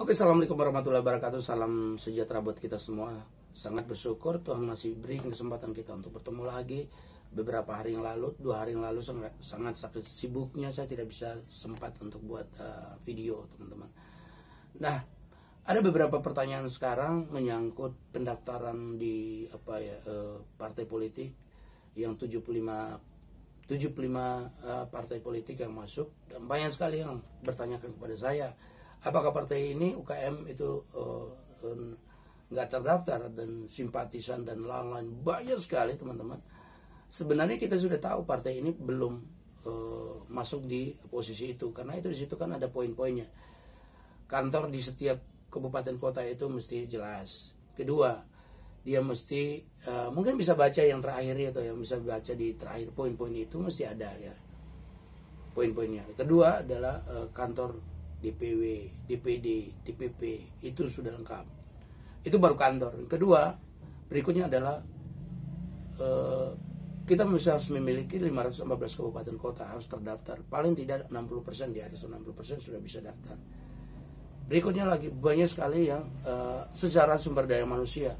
Oke, assalamualaikum warahmatullahi wabarakatuh. Salam sejahtera buat kita semua. Sangat bersyukur Tuhan masih beri kesempatan kita untuk bertemu lagi. Beberapa hari yang lalu, 2 hari yang lalu sangat sibuknya saya tidak bisa sempat untuk buat video, teman-teman. Nah, ada beberapa pertanyaan sekarang menyangkut pendaftaran di partai politik yang 75 partai politik yang masuk, dan banyak sekali yang bertanyakan kepada saya, apakah partai ini UKM itu nggak terdaftar dan simpatisan dan lain-lain. Banyak sekali, teman-teman. Sebenarnya kita sudah tahu partai ini belum masuk di posisi itu, karena itu di situ kan ada poin-poinnya. Kantor di setiap kabupaten kota itu mesti jelas. Kedua, dia mesti mungkin bisa baca yang terakhir atau yang bisa baca di terakhir, poin-poin itu mesti ada ya, poin-poinnya. Kedua adalah kantor DPW, DPD, DPP itu sudah lengkap. Itu baru kantor. Kedua, berikutnya adalah kita harus memiliki 514 kabupaten kota harus terdaftar. Paling tidak 60%, di atas 60% sudah bisa daftar. Berikutnya lagi banyak sekali yang secara sumber daya manusia.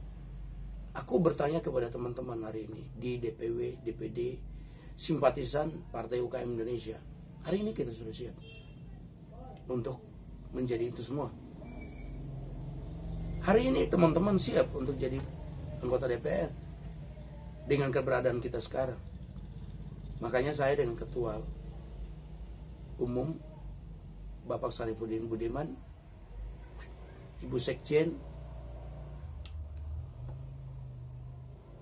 Aku bertanya kepada teman-teman hari ini di DPW, DPD, simpatisan Partai UKM Indonesia. Hari ini kita sudah siap untuk menjadi itu semua. Hari ini teman-teman siap untuk jadi anggota DPR dengan keberadaan kita sekarang. Makanya saya dengan Ketua Umum Bapak Sarifuddin Budiman, Ibu Sekjen,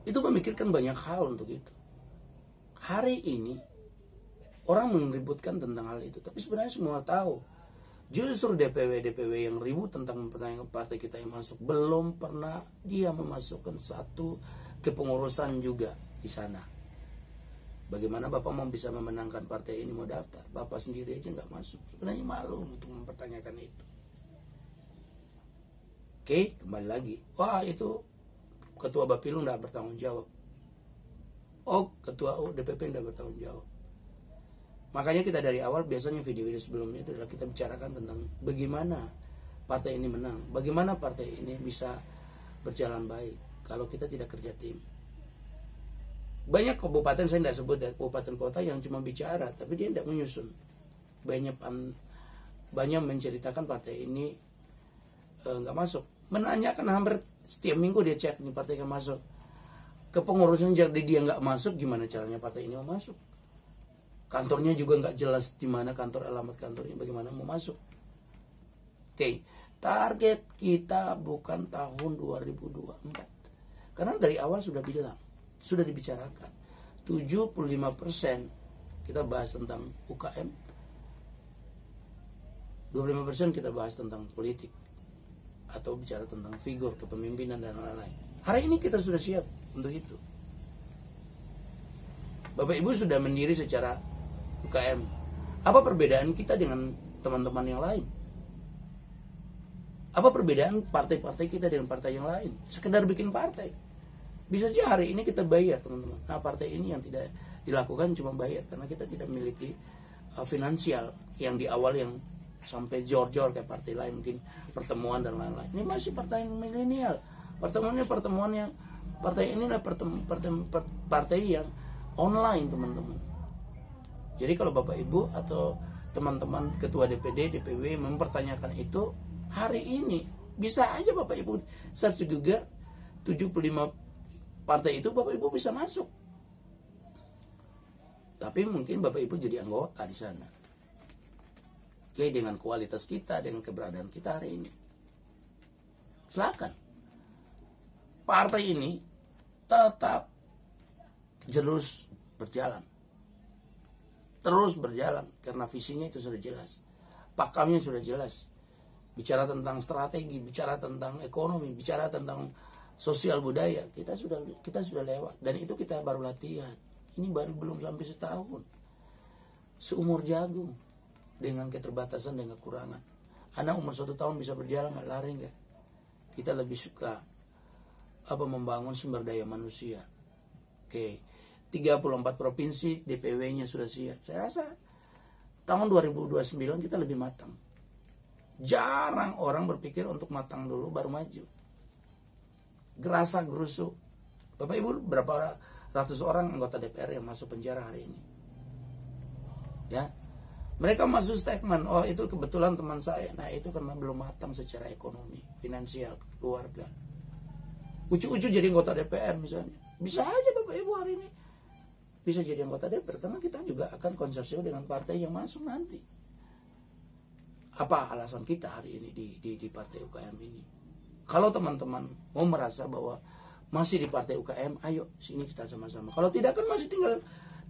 itu memikirkan banyak hal untuk itu. Hari ini orang meributkan tentang hal itu, tapi sebenarnya semua tahu. Justru DPW yang ribut tentang pertanyaan partai kita yang masuk, belum pernah dia memasukkan satu kepengurusan juga di sana. Bagaimana Bapak mau bisa memenangkan partai ini mau daftar? Bapak sendiri aja nggak masuk. Sebenarnya malu untuk mempertanyakan itu. Oke, kembali lagi. Wah, itu Ketua Bapilu nggak bertanggung jawab. Oh, Ketua DPP nggak bertanggung jawab. Makanya kita dari awal biasanya video-video sebelumnya itu adalah kita bicarakan tentang bagaimana partai ini menang, bagaimana partai ini bisa berjalan baik kalau kita tidak kerja tim. Banyak kabupaten, saya tidak sebut ya, kabupaten kota yang cuma bicara tapi dia tidak menyusun. Banyak menceritakan partai ini nggak masuk. Menanyakan hampir setiap minggu dia cek nih partai yang masuk. Kepengurusan jadi dia nggak masuk, gimana caranya partai ini mau masuk? Kantornya juga nggak jelas di mana kantor, alamat kantornya, bagaimana mau masuk. Oke, target kita bukan tahun 2024. Karena dari awal sudah bilang, sudah dibicarakan. 75% kita bahas tentang UKM. 25% kita bahas tentang politik. Atau bicara tentang figur, kepemimpinan dan lain-lain. Hari ini kita sudah siap untuk itu. Bapak Ibu sudah mendiri secara UKM. Apa perbedaan kita dengan teman-teman yang lain? Apa perbedaan partai-partai kita dengan partai yang lain? Sekedar bikin partai. Bisa saja hari ini kita bayar, teman-teman. Nah, partai ini yang tidak dilakukan cuma bayar karena kita tidak memiliki finansial yang di awal yang sampai jor-jor kayak partai lain, mungkin pertemuan dan lain-lain. Ini masih partai milenial. Pertemuan yang partai ini adalah partai yang online, teman-teman. Jadi kalau Bapak Ibu atau teman-teman ketua DPD, DPW mempertanyakan itu hari ini, bisa aja Bapak Ibu search di Google 75 partai itu, Bapak Ibu bisa masuk. Tapi mungkin Bapak Ibu jadi anggota di sana. Oke, dengan kualitas kita, dengan keberadaan kita hari ini. Silakan. Partai ini tetap terus berjalan. Terus berjalan karena visinya itu sudah jelas. Pakamnya sudah jelas. Bicara tentang strategi, bicara tentang ekonomi, bicara tentang sosial budaya, kita sudah lewat, dan itu kita baru latihan. Ini baru belum sampai setahun. Seumur jagung dengan keterbatasan dan kekurangan. Anak umur 1 tahun bisa berjalan, nggak lari nggak? Kita lebih suka membangun sumber daya manusia. Oke. 34 provinsi DPW-nya sudah siap. Saya rasa tahun 2029 kita lebih matang. Jarang orang berpikir untuk matang dulu baru maju. Gerasa gerusu. Bapak Ibu, berapa ratus orang anggota DPR yang masuk penjara hari ini. Ya. Mereka masuk statement, oh itu kebetulan teman saya. Nah itu karena belum matang secara ekonomi, finansial, keluarga. Ucu-ucu jadi anggota DPR misalnya. Bisa aja Bapak Ibu hari ini bisa jadi anggota DPR, karena kita juga akan konsorsium dengan partai yang masuk nanti. Apa alasan kita hari ini di partai UKM ini? Kalau teman-teman mau merasa bahwa masih di partai UKM, ayo sini kita sama-sama. Kalau tidak kan masih tinggal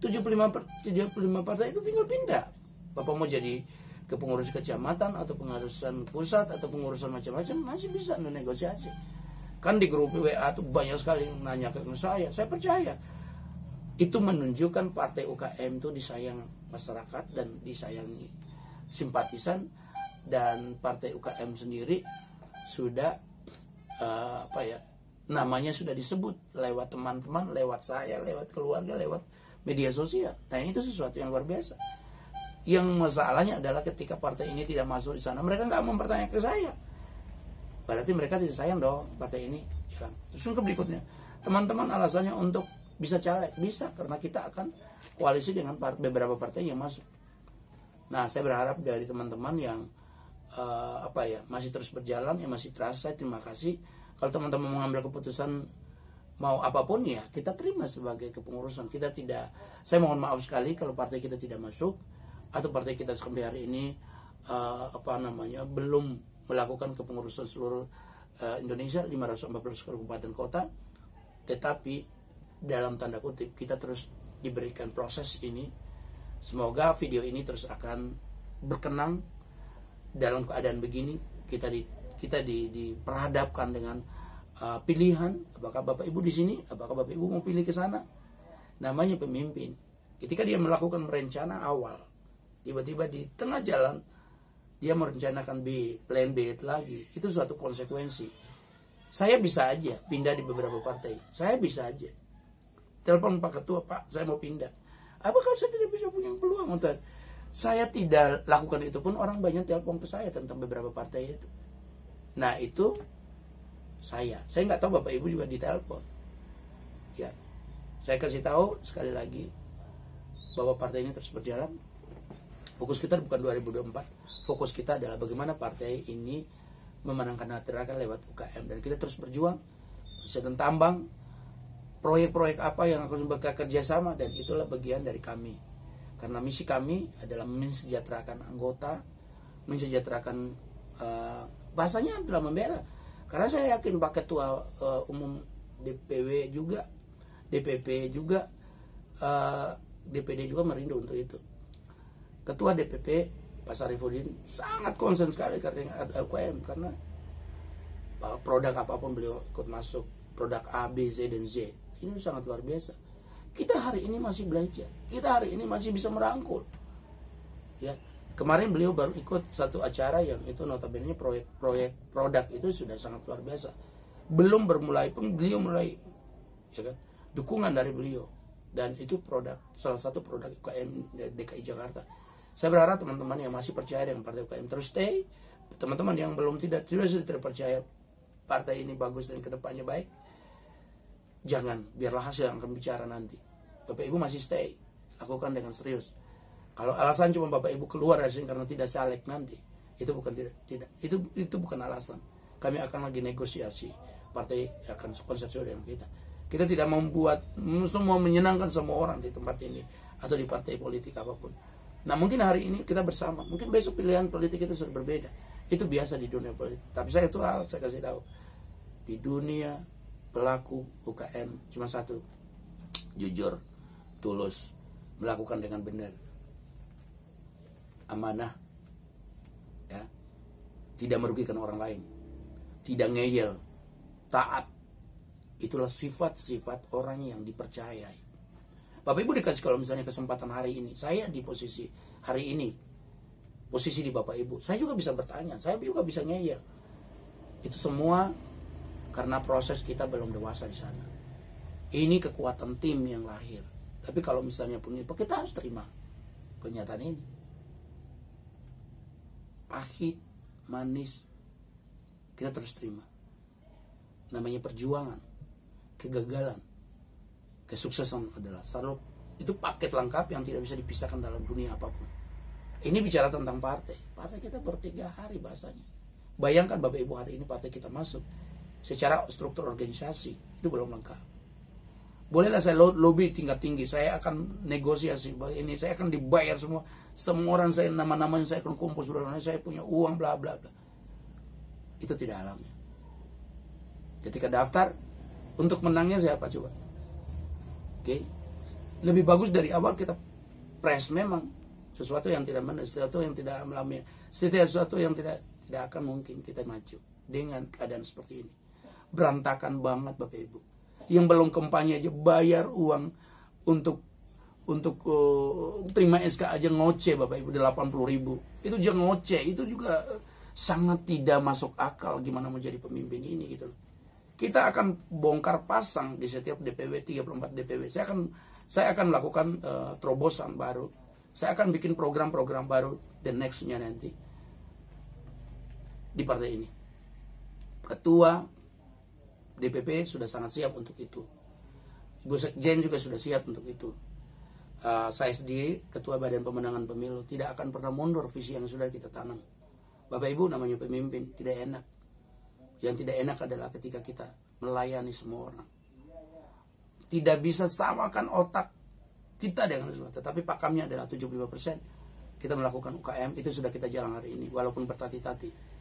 75 partai itu tinggal pindah. Bapak mau jadi kepengurusan kecamatan atau pengurusan pusat atau pengurusan macam-macam, masih bisa negosiasi. Kan di grup WA tuh banyak sekali yang nanya ke saya percaya. Itu menunjukkan partai UKM itu disayang masyarakat dan disayangi simpatisan, dan partai UKM sendiri sudah namanya sudah disebut lewat teman-teman, lewat saya, lewat keluarga, lewat media sosial. Nah itu sesuatu yang luar biasa. Yang masalahnya adalah ketika partai ini tidak masuk di sana, mereka nggak mempertanyakan ke saya. Berarti mereka tidak sayang dong partai ini. Terus ke berikutnya, teman-teman alasannya untuk bisa caleg, bisa karena kita akan koalisi dengan beberapa partai yang masuk. Nah saya berharap dari teman-teman yang masih terus berjalan, yang masih terasa, saya terima kasih. Kalau teman-teman mengambil keputusan mau apapun ya kita terima sebagai kepengurusan. Kita tidak, saya mohon maaf sekali kalau partai kita tidak masuk atau partai kita sampai hari ini belum melakukan kepengurusan seluruh Indonesia 514 kabupaten kota. Tetapi dalam tanda kutip kita terus diberikan proses ini. Semoga video ini terus akan berkenang dalam keadaan begini. Kita diperhadapkan dengan pilihan, apakah Bapak Ibu di sini, apakah Bapak Ibu mau pilih ke sana. Namanya pemimpin. Ketika dia melakukan rencana awal, tiba-tiba di tengah jalan dia merencanakan plan B lagi, itu suatu konsekuensi. Saya bisa aja pindah di beberapa partai, saya bisa aja telepon Pak Ketua, Pak saya mau pindah. Apakah saya tidak bisa punya peluang untuk saya tidak lakukan itu pun orang banyak telepon ke saya tentang beberapa partai itu. Nah itu saya nggak tahu Bapak Ibu juga ditelepon. Ya, saya kasih tahu sekali lagi bahwa partai ini terus berjalan. Fokus kita bukan 2024, fokus kita adalah bagaimana partai ini memenangkan hati rakyat lewat UKM, dan kita terus berjuang. Sedang tambang, proyek-proyek apa yang akan bekerja sama, dan itulah bagian dari kami. Karena misi kami adalah mensejahterakan anggota, mensejahterakan bahasanya adalah membela. Karena saya yakin Pak Ketua Umum DPW juga, DPP juga, DPD juga merindu untuk itu. Ketua DPP Pak Sarifudin sangat concern sekali karena UKM, karena produk apapun beliau ikut masuk, produk A, B, C, dan Z. Ini sangat luar biasa. Kita hari ini masih belajar, kita hari ini masih bisa merangkul. Ya, kemarin beliau baru ikut satu acara yang itu notabene proyek produk itu sudah sangat luar biasa. Belum bermulai pun beliau mulai, ya kan, dukungan dari beliau, dan itu produk, salah satu produk UKM DKI Jakarta. Saya berharap teman-teman yang masih percaya dengan partai UKM terus stay. Teman-teman yang belum tidak percaya partai ini bagus dan kedepannya baik, jangan, biarlah hasil yang akan bicara nanti. Bapak Ibu masih stay, lakukan dengan serius. Kalau alasan cuma Bapak Ibu keluar dari sini karena tidak caleg nanti, itu bukan tidak. Itu bukan alasan. Kami akan lagi negosiasi. Partai akan konsensus dengan kita. Kita tidak membuat semua menyenangkan semua orang di tempat ini atau di partai politik apapun. Nah mungkin hari ini kita bersama, mungkin besok pilihan politik itu sudah berbeda. Itu biasa di dunia politik. Tapi saya kasih tahu, di dunia pelaku UKM cuma satu, jujur, tulus, melakukan dengan benar, amanah, ya, tidak merugikan orang lain, tidak ngeyel, taat. Itulah sifat-sifat orang yang dipercayai. Bapak Ibu dikasih kalau misalnya kesempatan hari ini, saya di posisi hari ini, posisi di Bapak Ibu, saya juga bisa bertanya, saya juga bisa ngeyel. Itu semua karena proses kita belum dewasa di sana. Ini kekuatan tim yang lahir. Tapi kalau misalnya pun itu, kita harus terima kenyataan ini. Pahit, manis, kita terus terima. Namanya perjuangan, kegagalan, kesuksesan adalah selalu itu paket lengkap yang tidak bisa dipisahkan dalam dunia apapun. Ini bicara tentang partai. Partai kita baru 3 hari bahasanya. Bayangkan Bapak Ibu, hari ini partai kita masuk. Secara struktur organisasi itu belum lengkap. Bolehlah saya lobby tingkat tinggi, saya akan negosiasi ini, saya akan dibayar semua orang, saya nama-namanya saya akan kumpul, saya punya uang bla bla bla. Itu tidak alami. Ketika daftar, untuk menangnya siapa coba? Oke. Lebih bagus dari awal kita press memang sesuatu yang tidak benar, sesuatu yang tidak alami, sesuatu yang tidak akan mungkin kita maju dengan keadaan seperti ini. Berantakan banget Bapak Ibu. Yang belum kampanye aja bayar uang untuk terima SK aja ngoceh Bapak Ibu 80.000. Itu aja ngoceh, itu juga sangat tidak masuk akal gimana mau jadi pemimpin ini gitu loh. Kita akan bongkar pasang di setiap DPW 34 DPW. Saya akan melakukan terobosan baru. Saya akan bikin program-program baru the next-nya nanti di partai ini. Ketua DPP sudah sangat siap untuk itu. Ibu Sekjen juga sudah siap untuk itu. Saya sendiri, Ketua Badan Pemenangan Pemilu, tidak akan pernah mundur visi yang sudah kita tanam. Bapak Ibu, namanya pemimpin tidak enak. Yang tidak enak adalah ketika kita melayani semua orang. Tidak bisa samakan otak kita dengan semua. Tetapi pakamnya adalah 75%. Kita melakukan UKM, itu sudah kita jalan hari ini. Walaupun bertati-tati.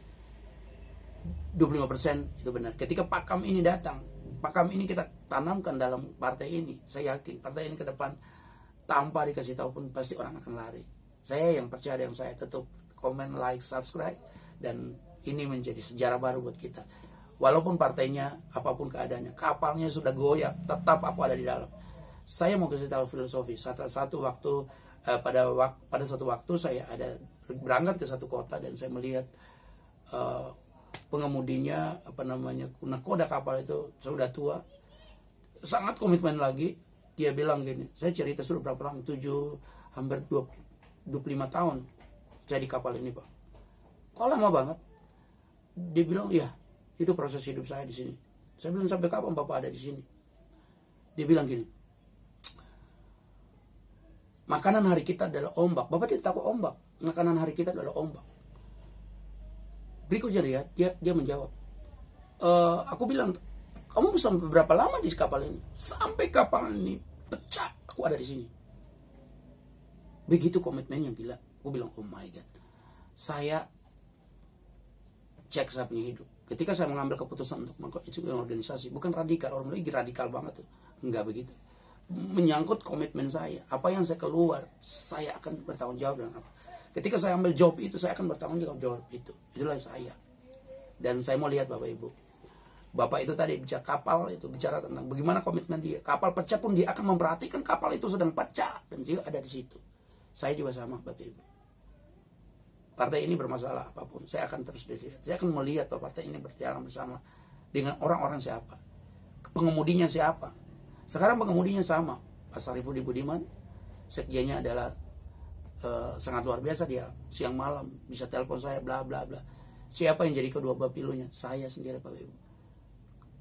25% itu benar. Ketika pakam ini datang, pakam ini kita tanamkan dalam partai ini. Saya yakin partai ini ke depan tanpa dikasih tahu pun pasti orang akan lari. Saya yang percaya dengan saya, tetap komen, like, subscribe, dan ini menjadi sejarah baru buat kita. Walaupun partainya apapun keadaannya, kapalnya sudah goyah, tetap aku ada di dalam. Saya mau kasih tahu filosofi. Satu waktu pada suatu waktu saya ada berangkat ke satu kota dan saya melihat pengemudinya nakoda kapal itu sudah tua, sangat komitmen lagi. Dia bilang gini, saya cerita sudah berapa lama, hampir 25 tahun jadi kapal ini Pak. Kok lama banget? Dia bilang, iya, itu proses hidup saya di sini. Saya bilang, sampai kapan Bapak ada di sini? Dia bilang gini, makanan hari kita adalah ombak. Bapak tidak tahu ombak. Makanan hari kita adalah ombak. Berikutnya dia menjawab, aku bilang, kamu bisa sampai berapa lama di kapal ini? Sampai kapal ini pecah, aku ada di sini. Begitu komitmennya gila. Aku bilang, oh my God. Saya cek saya punya hidup. Ketika saya mengambil keputusan untuk mengikuti organisasi, bukan radikal, orang lagi radikal banget tuh. Enggak begitu. Menyangkut komitmen saya. Apa yang saya keluar, saya akan bertanggung jawab dengan apa. Ketika saya ambil job itu, saya akan bertanggung jawab itu. Itulah saya. Dan saya mau lihat Bapak Ibu. Bapak itu tadi bicara kapal, itu bicara tentang bagaimana komitmen dia. Kapal pecah pun dia akan memperhatikan kapal itu sedang pecah. Dan dia ada di situ. Saya juga sama Bapak Ibu. Partai ini bermasalah apapun, saya akan terus dilihat. Saya akan melihat bahwa partai ini berjalan bersama dengan orang-orang siapa. Pengemudinya siapa. Sekarang pengemudinya sama. Pak Sarifudi Budiman. Sekjennya adalah sangat luar biasa, dia siang malam bisa telepon saya bla bla bla. Siapa yang jadi kedua bapilunya? Saya sendiri Bapak Ibu.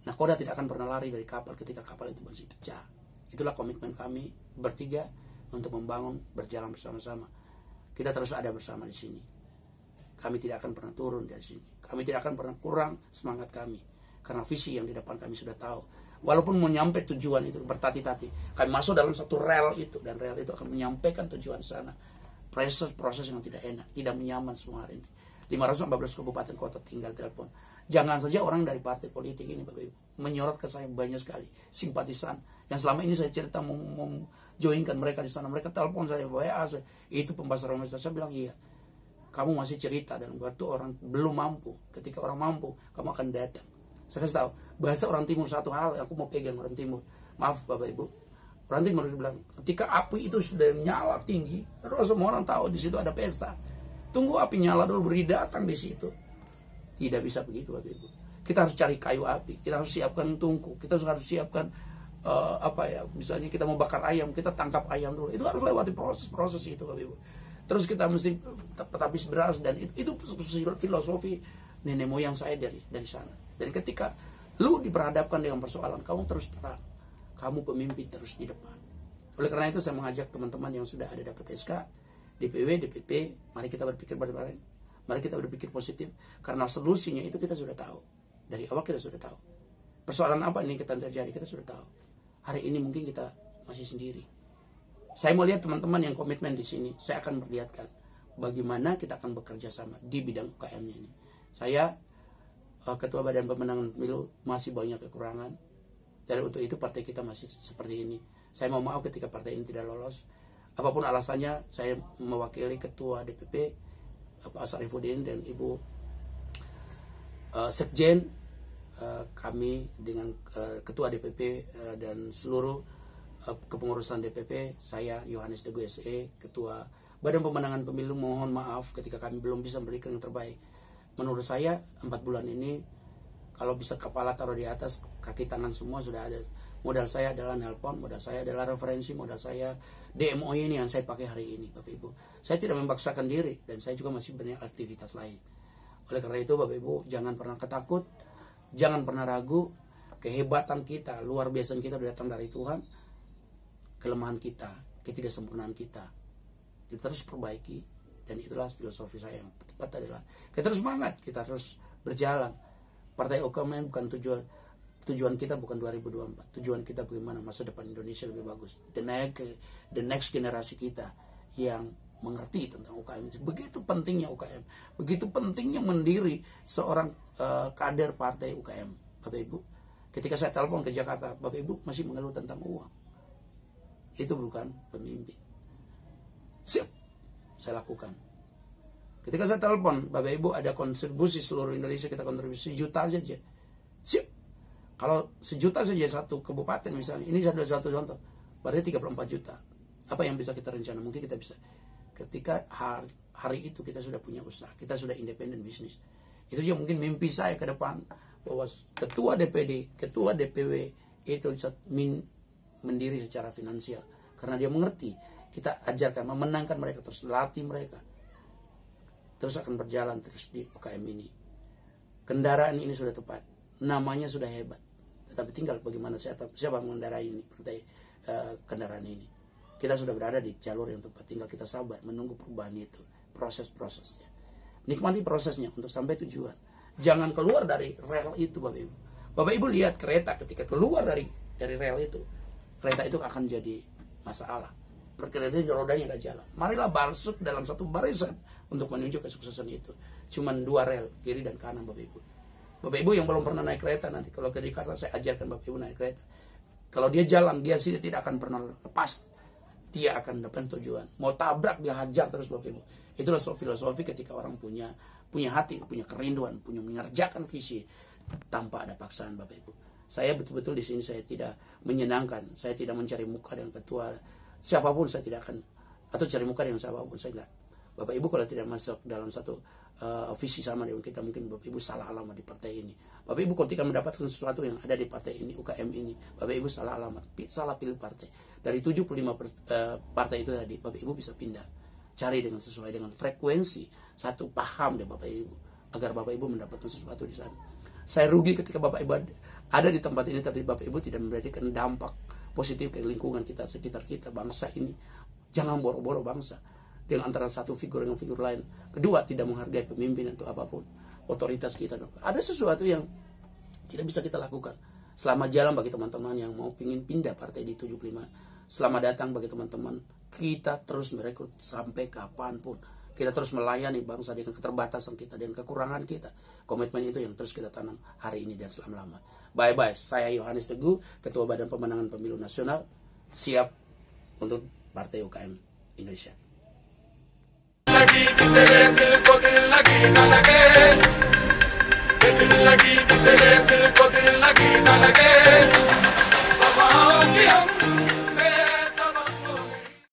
Nakoda tidak akan pernah lari dari kapal ketika kapal itu masih pecah. Itulah komitmen kami bertiga untuk membangun, berjalan bersama-sama. Kita terus ada bersama di sini. Kami tidak akan pernah turun dari sini. Kami tidak akan pernah kurang semangat kami. Karena visi yang di depan kami sudah tahu. Walaupun menyampai tujuan itu bertati-tati, kami masuk dalam satu rel itu, dan rel itu akan menyampaikan tujuan sana. Proses yang tidak enak, tidak nyaman semua hari ini. 514 kabupaten kota tinggal telepon. Jangan saja orang dari partai politik ini Bapak Ibu menyorot ke saya banyak sekali simpatisan yang selama ini saya cerita mau joinkan mereka di sana. Mereka telepon saya, WA saya, itu pembahasan organisasi. Saya bilang iya. Kamu masih cerita dalam waktu orang belum mampu. Ketika orang mampu, kamu akan datang. Saya kasih tahu, bahasa orang timur satu hal yang aku mau pegang orang timur. Maaf Bapak Ibu. Orang timur bilang, ketika api itu sudah nyala tinggi, terus semua orang tahu di situ ada pesta. Tunggu api nyala dulu, beri datang di situ. Tidak bisa begitu Bapak Ibu. Kita harus cari kayu api, kita harus siapkan tungku, kita harus siapkan misalnya kita mau bakar ayam, kita tangkap ayam dulu. Itu harus lewati proses itu Bapak Ibu. terus kita mesti habis beras, dan itu filosofi nenek moyang saya dari sana. Dan ketika lu diperhadapkan dengan persoalan, kamu terus terang, kamu pemimpin terus di depan. Oleh karena itu saya mengajak teman-teman yang sudah ada dapat SK, DPW, DPP, mari kita berpikir bareng-bareng, mari kita berpikir positif, karena solusinya itu kita sudah tahu. Dari awal kita sudah tahu persoalan apa ini kita terjadi, kita sudah tahu. Hari ini mungkin kita masih sendiri. Saya mau lihat teman-teman yang komitmen di sini. Saya akan perlihatkan bagaimana kita akan bekerja sama di bidang UKM-nya ini. Saya Ketua Badan Pemenangan Pemilu masih banyak kekurangan. Dan untuk itu partai kita masih seperti ini. Saya mau maaf ketika partai ini tidak lolos. Apapun alasannya, saya mewakili Ketua DPP Pak Sarifudin dan Ibu Sekjen, kami dengan Ketua DPP dan seluruh kepengurusan DPP, saya Yohanes Teguh SE, Ketua Badan Pemenangan Pemilu, mohon maaf ketika kami belum bisa memberikan yang terbaik. Menurut saya 4 bulan ini, kalau bisa kepala taruh di atas, kaki tangan semua sudah ada. Modal saya adalah nelpon, modal saya adalah referensi, modal saya DMO ini yang saya pakai hari ini, Bapak Ibu. Saya tidak memaksakan diri, dan saya juga masih banyak aktivitas lain. Oleh karena itu, Bapak Ibu, jangan pernah ketakut, jangan pernah ragu. Kehebatan kita, luar biasa kita datang dari Tuhan. Kelemahan kita, ketidaksempurnaan kita terus perbaiki. Dan itulah filosofi saya yang tepat adalah kita terus semangat, kita terus berjalan. Partai UKM bukan tujuan kita bukan 2024. Tujuan kita bagaimana masa depan Indonesia lebih bagus. The next generasi kita yang mengerti tentang UKM. Begitu pentingnya UKM, begitu pentingnya mendiri seorang kader partai UKM, Bapak Ibu. Ketika saya telepon ke Jakarta, Bapak Ibu masih mengeluh tentang uang. Itu bukan pemimpin. Siap, saya lakukan. Ketika saya telepon, Bapak Ibu ada kontribusi seluruh Indonesia, kita kontribusi 1 juta saja. Siap. Kalau 1 juta saja satu kabupaten misalnya, ini satu contoh, berarti 34 juta. Apa yang bisa kita rencana? Mungkin kita bisa. Ketika hari itu kita sudah punya usaha, kita sudah independen bisnis. Itu juga mungkin mimpi saya ke depan, bahwa ketua DPD, ketua DPW itu mendiri secara finansial. Karena dia mengerti, kita ajarkan, memenangkan mereka, terus latih mereka. Terus akan berjalan terus di UKM ini. Kendaraan ini sudah tepat, namanya sudah hebat. Tetapi tinggal bagaimana siapa mengendarai ini, kendaraan ini. Kita sudah berada di jalur yang tepat, tinggal kita sabar menunggu perubahan itu, proses-prosesnya. Nikmati prosesnya untuk sampai tujuan. Jangan keluar dari rel itu, Bapak Ibu. Bapak Ibu lihat kereta ketika keluar dari rel itu, kereta itu akan jadi masalah. Perkiraan rodanya nggak jalan. Marilah masuk dalam satu barisan untuk menuju kesuksesan itu. Cuman 2 rel, kiri dan kanan, Bapak Ibu. Bapak Ibu yang belum pernah naik kereta, nanti kalau ke Jakarta saya ajarkan Bapak Ibu naik kereta. Kalau dia jalan, dia sih tidak akan pernah lepas. Dia akan dapat tujuan. Mau tabrak, dia hajar terus, Bapak Ibu. Itulah filosofi ketika orang punya hati, punya kerinduan, punya mengerjakan visi tanpa ada paksaan, Bapak Ibu. Saya betul-betul di sini saya tidak menyenangkan, saya tidak mencari muka dengan ketua siapapun, saya tidak akan, atau cari muka dengan siapapun, saya enggak. Bapak Ibu kalau tidak masuk dalam satu visi sama dengan kita, mungkin Bapak Ibu salah alamat di partai ini. Bapak Ibu ketika mendapatkan sesuatu yang ada di partai ini, UKM ini, Bapak Ibu salah alamat, salah pilih partai. Dari 75 partai itu tadi, Bapak Ibu bisa pindah. Cari dengan sesuai dengan frekuensi, satu paham deh Bapak Ibu, agar Bapak Ibu mendapatkan sesuatu di sana. Saya rugi ketika Bapak Ibu ada di tempat ini, tapi Bapak Ibu tidak memberikan dampak positif ke lingkungan kita, sekitar kita, bangsa ini. Jangan boro-boro bangsa dengan antara satu figur dengan figur lain. Kedua, tidak menghargai pemimpin atau apapun, otoritas kita. Ada sesuatu yang tidak bisa kita lakukan. Selamat jalan bagi teman-teman yang mau pingin pindah partai di 75. Selamat datang bagi teman-teman. Kita terus merekrut sampai kapanpun. Kita terus melayani bangsa dengan keterbatasan kita, dengan kekurangan kita. Komitmen itu yang terus kita tanam hari ini dan selama-lama. Bye-bye. Saya Yohanes Teguh, Ketua Badan Pemenangan Pemilu Nasional. Siap untuk Partai UKM Indonesia. Lagi,